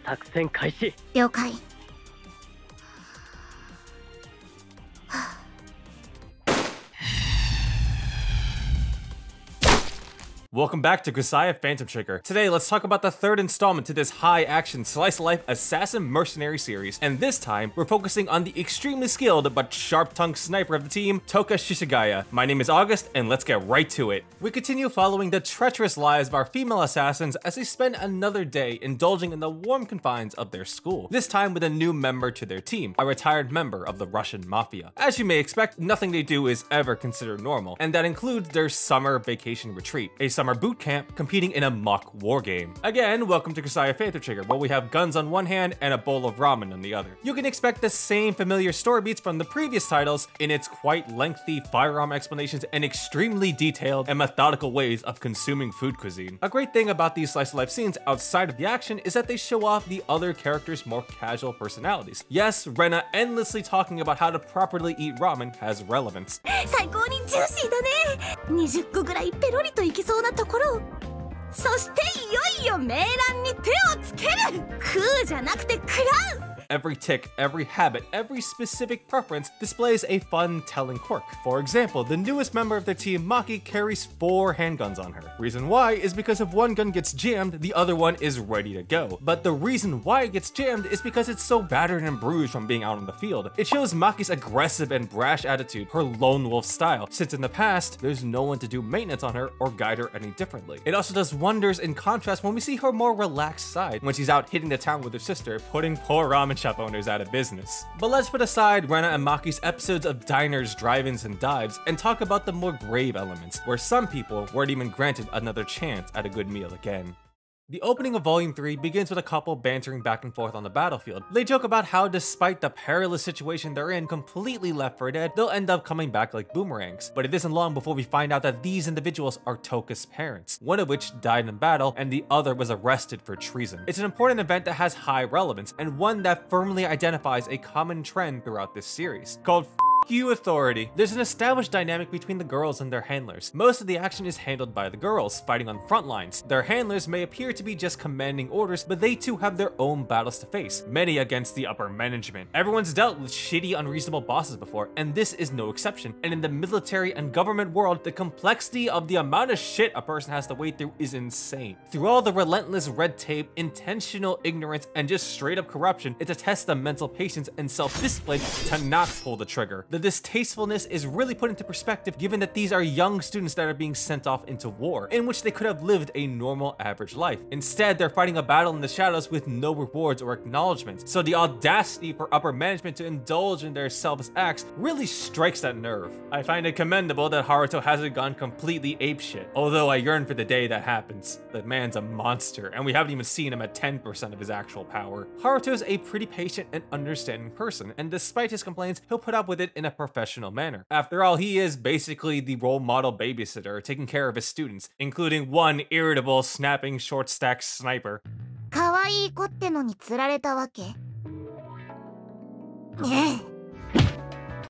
作戦開始。了解。Welcome back to Grisaia Phantom Trigger. Today, let's talk about the third installment to this high-action slice-of-life assassin mercenary series, and this time, we're focusing on the extremely skilled but sharp-tongued sniper of the team, Tokha Shishigaya. My name is August, and let's get right to it. We continue following the treacherous lives of our female assassins as they spend another day indulging in the warm confines of their school, this time with a new member to their team, a retired member of the Russian mafia. As you may expect, nothing they do is ever considered normal, and that includes their summer vacation retreat, a summer boot camp competing in a mock war game. Again, welcome to Grisaia Phantom Trigger, where we have guns on one hand and a bowl of ramen on the other. You can expect the same familiar story beats from the previous titles in its quite lengthy firearm explanations and extremely detailed and methodical ways of consuming food cuisine. A great thing about these slice of life scenes outside of the action is that they show off the other characters' more casual personalities. Yes, Rena endlessly talking about how to properly eat ramen has relevance. 最高にジューシーだね。20個ぐらいペロリといきそうなところ。そしていよいよ命乱に手をつける。食うじゃなくて食らう。 Every tick, every habit, every specific preference displays a fun telling quirk. For example, the newest member of their team, Maki, carries 4 handguns on her. Reason why is because if one gun gets jammed, the other one is ready to go. But the reason why it gets jammed is because it's so battered and bruised from being out in the field. It shows Maki's aggressive and brash attitude, her lone wolf style, since in the past, there's no one to do maintenance on her or guide her any differently. It also does wonders in contrast when we see her more relaxed side, when she's out hitting the town with her sister, putting poor ramen shop owners out of business. But let's put aside Rena and Maki's episodes of diners, drive-ins, and dives, and talk about the more grave elements, where some people weren't even granted another chance at a good meal again. The opening of Volume 3 begins with a couple bantering back and forth on the battlefield. They joke about how despite the perilous situation they're in completely left for dead, they'll end up coming back like boomerangs. But it isn't long before we find out that these individuals are Tokha's parents, one of which died in battle and the other was arrested for treason. It's an important event that has high relevance, and one that firmly identifies a common trend throughout this series, called you authority. There's an established dynamic between the girls and their handlers. Most of the action is handled by the girls, fighting on front lines. Their handlers may appear to be just commanding orders, but they too have their own battles to face, many against the upper management. Everyone's dealt with shitty, unreasonable bosses before, and this is no exception. And in the military and government world, the complexity of the amount of shit a person has to wade through is insane. Through all the relentless red tape, intentional ignorance, and just straight up corruption, it's a test of mental patience and self-discipline to not pull the trigger. The distastefulness is really put into perspective given that these are young students that are being sent off into war, in which they could have lived a normal average life. Instead, they're fighting a battle in the shadows with no rewards or acknowledgements. So the audacity for upper management to indulge in their selfless acts really strikes that nerve. I find it commendable that Haruto hasn't gone completely apeshit, although I yearn for the day that happens. The man's a monster, and we haven't even seen him at 10% of his actual power. Haruto's a pretty patient and understanding person, and despite his complaints, he'll put up with it in a professional manner. After all, he is basically the role model babysitter taking care of his students, including one irritable, snapping, short-stack sniper. 可愛い子ってのに釣られたわけ。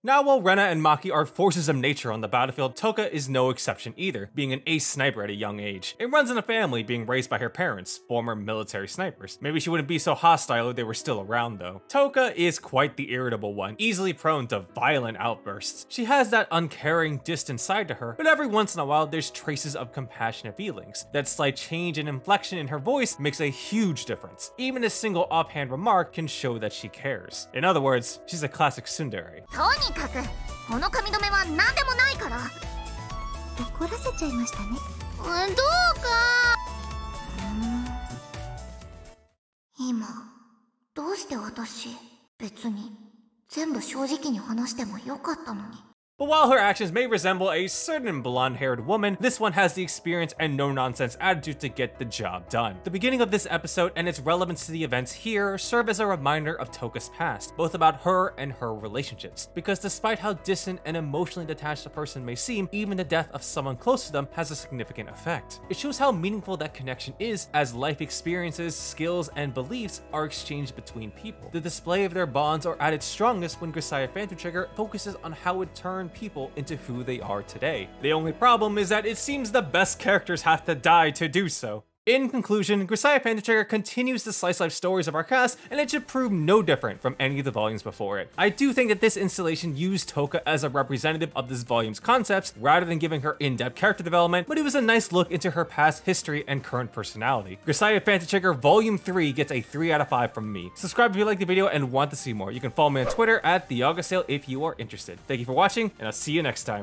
Now, while Rena and Maki are forces of nature on the battlefield, Tokha is no exception either, being an ace sniper at a young age. It runs in a family being raised by her parents, former military snipers. Maybe she wouldn't be so hostile if they were still around though. Tokha is quite the irritable one, easily prone to violent outbursts. She has that uncaring, distant side to her, but every once in a while there's traces of compassionate feelings. That slight change in inflection in her voice makes a huge difference. Even a single offhand remark can show that she cares. In other words, she's a classic tsundere. とにかくこの髪留めは何でもないから怒らせちゃいましたね。どうか今どうして私別に全部正直に話してもよかったのに。 But while her actions may resemble a certain blonde-haired woman, this one has the experience and no-nonsense attitude to get the job done. The beginning of this episode and its relevance to the events here serve as a reminder of Tokha's past, both about her and her relationships. Because despite how distant and emotionally detached a person may seem, even the death of someone close to them has a significant effect. It shows how meaningful that connection is as life experiences, skills, and beliefs are exchanged between people. The display of their bonds are at its strongest when Grisaia Phantom Trigger focuses on how it turned people into who they are today. The only problem is that it seems the best characters have to die to do so. In conclusion, Grisaia Phantom Trigger continues the slice life stories of our cast, and it should prove no different from any of the volumes before it. I do think that this installation used Tokha as a representative of this volume's concepts, rather than giving her in-depth character development, but it was a nice look into her past history and current personality. Grisaia Phantom Trigger Volume 3 gets a 3 out of 5 from me. Subscribe if you like the video and want to see more. You can follow me on Twitter at TheAugustSale if you are interested. Thank you for watching, and I'll see you next time.